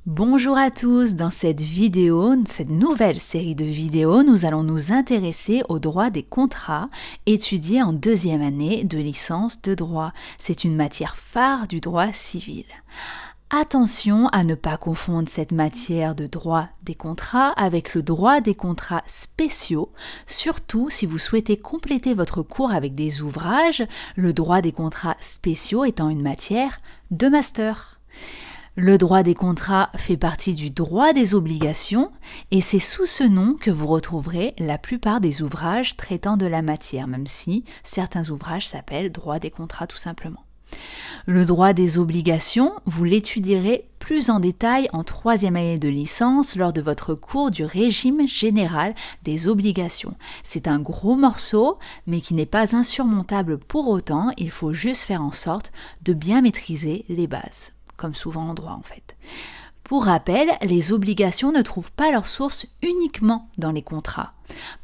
Bonjour à tous, dans cette nouvelle série de vidéos, nous allons nous intéresser au droit des contrats étudié en deuxième année de licence de droit. C'est une matière phare du droit civil. Attention à ne pas confondre cette matière de droit des contrats avec le droit des contrats spéciaux, surtout si vous souhaitez compléter votre cours avec des ouvrages, le droit des contrats spéciaux étant une matière de master. Le droit des contrats fait partie du droit des obligations et c'est sous ce nom que vous retrouverez la plupart des ouvrages traitant de la matière, même si certains ouvrages s'appellent droit des contrats tout simplement. Le droit des obligations, vous l'étudierez plus en détail en troisième année de licence lors de votre cours du régime général des obligations. C'est un gros morceau, mais qui n'est pas insurmontable pour autant, il faut juste faire en sorte de bien maîtriser les bases. Comme souvent en droit en fait. Pour rappel, les obligations ne trouvent pas leur source uniquement dans les contrats.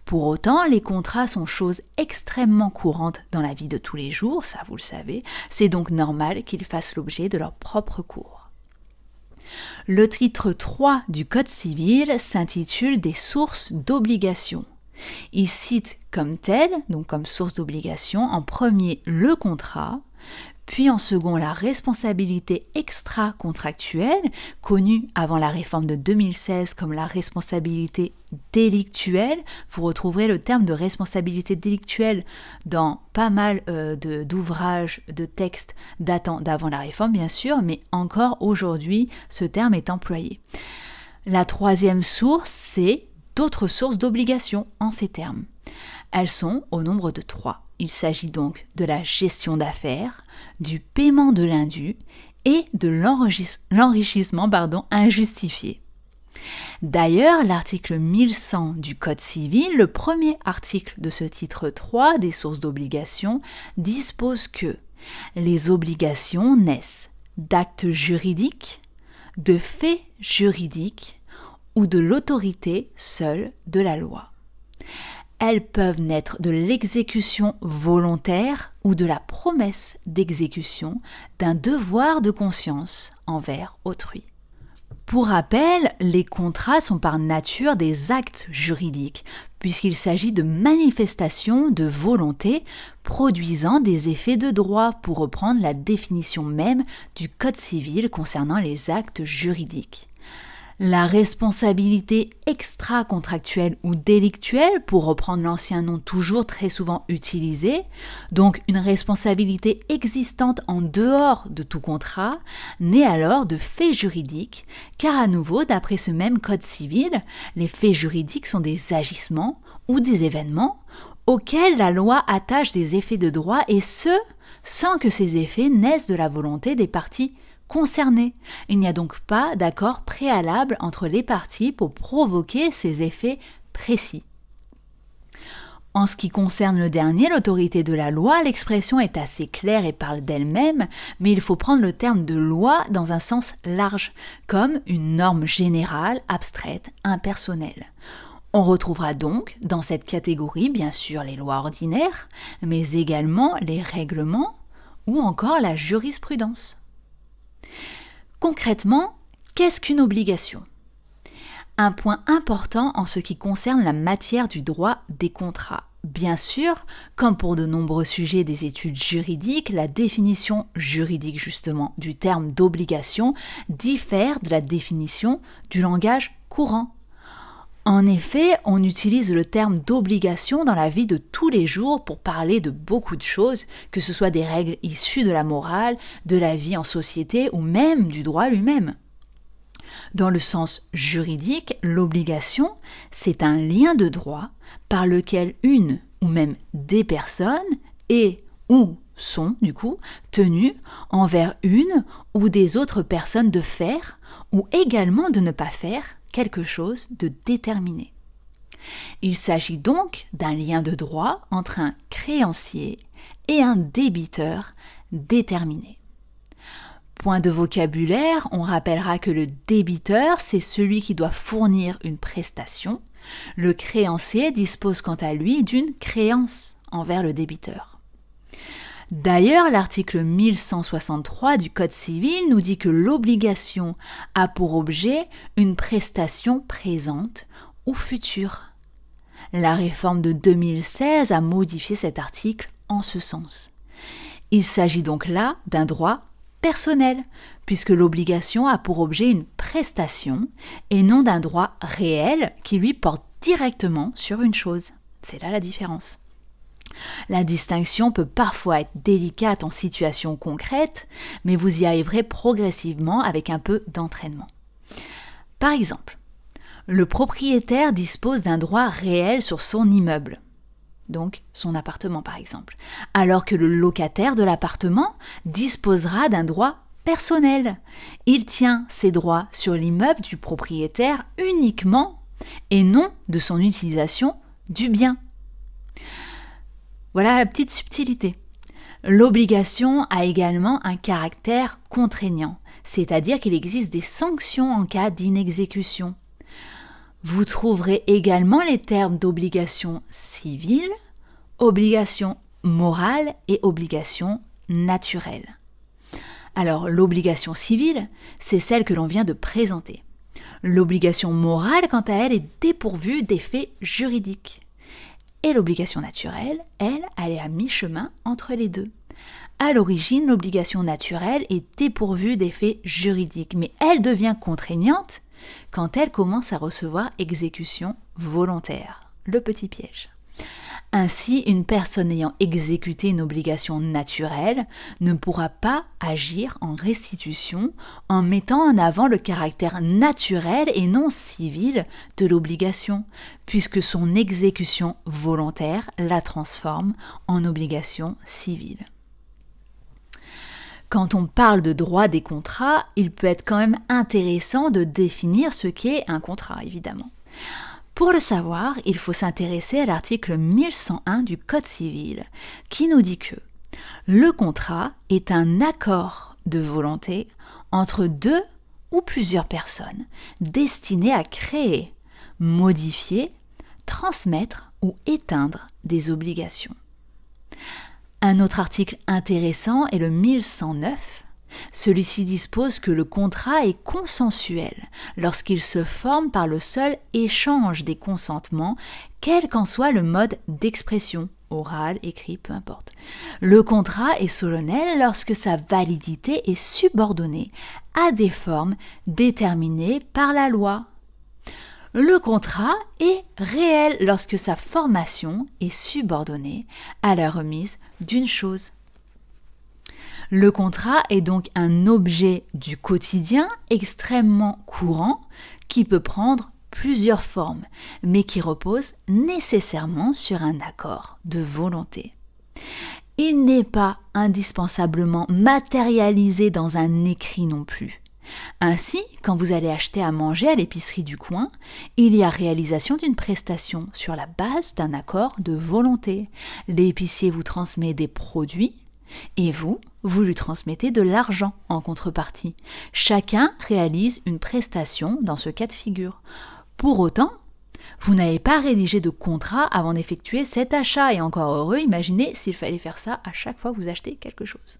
Pour autant, les contrats sont choses extrêmement courantes dans la vie de tous les jours, ça vous le savez, c'est donc normal qu'ils fassent l'objet de leur propre cours. Le titre 3 du Code civil s'intitule « Des sources d'obligations ». Il cite comme tel, donc comme source d'obligation, en premier le contrat, puis en second la responsabilité extra-contractuelle, connue avant la réforme de 2016 comme la responsabilité délictuelle. Vous retrouverez le terme de responsabilité délictuelle dans pas mal d'ouvrages, de textes datant d'avant la réforme bien sûr, mais encore aujourd'hui ce terme est employé. La troisième source, c'est d'autres sources d'obligations en ces termes. Elles sont au nombre de 3. Il s'agit donc de la gestion d'affaires, du paiement de l'indu et de l'enrichissement injustifié. D'ailleurs, l'article 1100 du Code civil, le premier article de ce titre 3 des sources d'obligations, dispose que les obligations naissent d'actes juridiques, de faits juridiques ou de l'autorité seule de la loi. Elles peuvent naître de l'exécution volontaire ou de la promesse d'exécution d'un devoir de conscience envers autrui. Pour rappel, les contrats sont par nature des actes juridiques, puisqu'il s'agit de manifestations de volonté produisant des effets de droit, pour reprendre la définition même du Code civil concernant les actes juridiques. La responsabilité extra-contractuelle ou délictuelle, pour reprendre l'ancien nom toujours très souvent utilisé, donc une responsabilité existante en dehors de tout contrat, naît alors de faits juridiques, car à nouveau, d'après ce même Code civil, les faits juridiques sont des agissements ou des événements auxquels la loi attache des effets de droit, et ce, sans que ces effets naissent de la volonté des parties concernés. Il n'y a donc pas d'accord préalable entre les parties pour provoquer ces effets précis. En ce qui concerne le dernier, l'autorité de la loi, l'expression est assez claire et parle d'elle-même, mais il faut prendre le terme de loi dans un sens large, comme une norme générale, abstraite, impersonnelle. On retrouvera donc dans cette catégorie bien sûr les lois ordinaires, mais également les règlements ou encore la jurisprudence. Concrètement, qu'est-ce qu'une obligation ? Un point important en ce qui concerne la matière du droit des contrats. Bien sûr, comme pour de nombreux sujets des études juridiques, la définition juridique justement du terme d'obligation diffère de la définition du langage courant. En effet, on utilise le terme d'obligation dans la vie de tous les jours pour parler de beaucoup de choses, que ce soit des règles issues de la morale, de la vie en société ou même du droit lui-même. Dans le sens juridique, l'obligation, c'est un lien de droit par lequel une ou même des personnes ou sont, tenues envers une ou des autres personnes de faire ou également de ne pas faire quelque chose de déterminé. Il s'agit donc d'un lien de droit entre un créancier et un débiteur déterminé. Point de vocabulaire, on rappellera que le débiteur, c'est celui qui doit fournir une prestation. Le créancier dispose quant à lui d'une créance envers le débiteur. D'ailleurs, l'article 1163 du Code civil nous dit que l'obligation a pour objet une prestation présente ou future. La réforme de 2016 a modifié cet article en ce sens. Il s'agit donc là d'un droit personnel, puisque l'obligation a pour objet une prestation et non d'un droit réel qui lui porte directement sur une chose. C'est là la différence. La distinction peut parfois être délicate en situation concrète, mais vous y arriverez progressivement avec un peu d'entraînement. Par exemple, le propriétaire dispose d'un droit réel sur son immeuble, donc son appartement par exemple, alors que le locataire de l'appartement disposera d'un droit personnel. Il tient ses droits sur l'immeuble du propriétaire uniquement et non de son utilisation du bien. Voilà la petite subtilité. L'obligation a également un caractère contraignant, c'est-à-dire qu'il existe des sanctions en cas d'inexécution. Vous trouverez également les termes d'obligation civile, obligation morale et obligation naturelle. Alors, l'obligation civile, c'est celle que l'on vient de présenter. L'obligation morale, quant à elle, est dépourvue d'effets juridiques. Et l'obligation naturelle, elle est à mi-chemin entre les deux. À l'origine, l'obligation naturelle est dépourvue d'effets juridiques, mais elle devient contraignante quand elle commence à recevoir exécution volontaire. Le petit piège. Ainsi, une personne ayant exécuté une obligation naturelle ne pourra pas agir en restitution en mettant en avant le caractère naturel et non civil de l'obligation, puisque son exécution volontaire la transforme en obligation civile. Quand on parle de droit des contrats, il peut être quand même intéressant de définir ce qu'est un contrat, évidemment. Pour le savoir, il faut s'intéresser à l'article 1101 du Code civil, qui nous dit que le contrat est un accord de volonté entre deux ou plusieurs personnes destiné à créer, modifier, transmettre ou éteindre des obligations. Un autre article intéressant est le 1109. Celui-ci dispose que le contrat est consensuel lorsqu'il se forme par le seul échange des consentements, quel qu'en soit le mode d'expression, oral, écrit, peu importe. Le contrat est solennel lorsque sa validité est subordonnée à des formes déterminées par la loi. Le contrat est réel lorsque sa formation est subordonnée à la remise d'une chose. Le contrat est donc un objet du quotidien extrêmement courant qui peut prendre plusieurs formes, mais qui repose nécessairement sur un accord de volonté. Il n'est pas indispensablement matérialisé dans un écrit non plus. Ainsi, quand vous allez acheter à manger à l'épicerie du coin, il y a réalisation d'une prestation sur la base d'un accord de volonté. L'épicier vous transmet des produits et vous lui transmettez de l'argent en contrepartie. Chacun réalise une prestation dans ce cas de figure. Pour autant, vous n'avez pas rédigé de contrat avant d'effectuer cet achat, et encore heureux, imaginez s'il fallait faire ça à chaque fois que vous achetez quelque chose.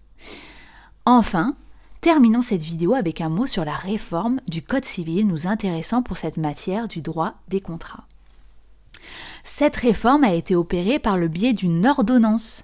Enfin, terminons cette vidéo avec un mot sur la réforme du Code civil nous intéressant pour cette matière du droit des contrats. Cette réforme a été opérée par le biais d'une ordonnance.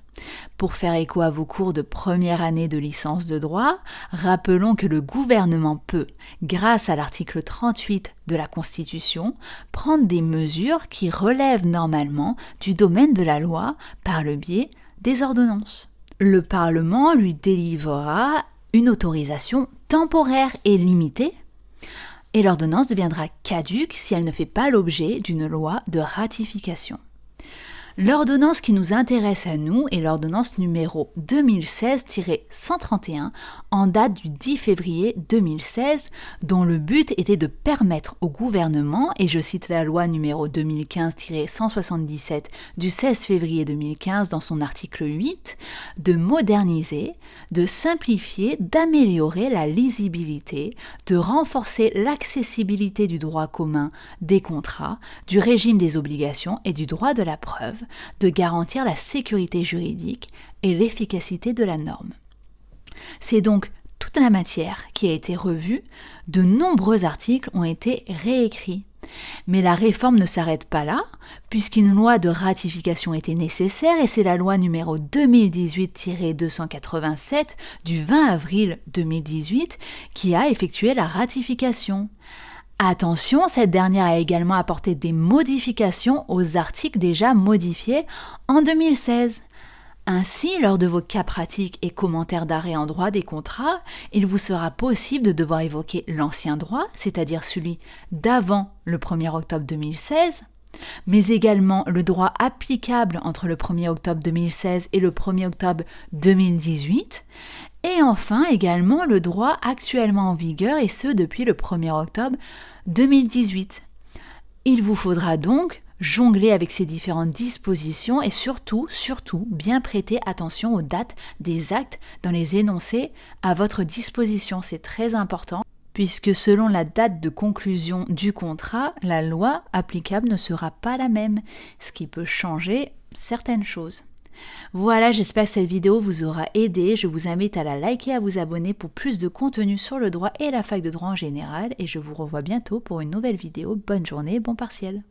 Pour faire écho à vos cours de première année de licence de droit, rappelons que le gouvernement peut, grâce à l'article 38 de la Constitution, prendre des mesures qui relèvent normalement du domaine de la loi par le biais des ordonnances. Le Parlement lui délivrera une autorisation temporaire et limitée, et l'ordonnance deviendra caduque si elle ne fait pas l'objet d'une loi de ratification. L'ordonnance qui nous intéresse à nous est l'ordonnance numéro 2016-131 en date du 10 février 2016, dont le but était de permettre au gouvernement, et je cite la loi numéro 2015-177 du 16 février 2015 dans son article 8, de moderniser, de simplifier, d'améliorer la lisibilité, de renforcer l'accessibilité du droit commun des contrats, du régime des obligations et du droit de la preuve, de garantir la sécurité juridique et l'efficacité de la norme. C'est donc toute la matière qui a été revue, de nombreux articles ont été réécrits. Mais la réforme ne s'arrête pas là, puisqu'une loi de ratification était nécessaire et c'est la loi numéro 2018-287 du 20 avril 2018 qui a effectué la ratification. Attention, cette dernière a également apporté des modifications aux articles déjà modifiés en 2016. Ainsi, lors de vos cas pratiques et commentaires d'arrêt en droit des contrats, il vous sera possible de devoir évoquer l'ancien droit, c'est-à-dire celui d'avant le 1er octobre 2016, mais également le droit applicable entre le 1er octobre 2016 et le 1er octobre 2018, et enfin également le droit actuellement en vigueur et ce depuis le 1er octobre 2018. Il vous faudra donc jongler avec ces différentes dispositions et surtout bien prêter attention aux dates des actes dans les énoncés à votre disposition. C'est très important puisque selon la date de conclusion du contrat, la loi applicable ne sera pas la même, ce qui peut changer certaines choses. Voilà, j'espère que cette vidéo vous aura aidé. Je vous invite à la liker, à vous abonner pour plus de contenu sur le droit et la fac de droit en général et je vous revois bientôt pour une nouvelle vidéo. Bonne journée, bon partiel.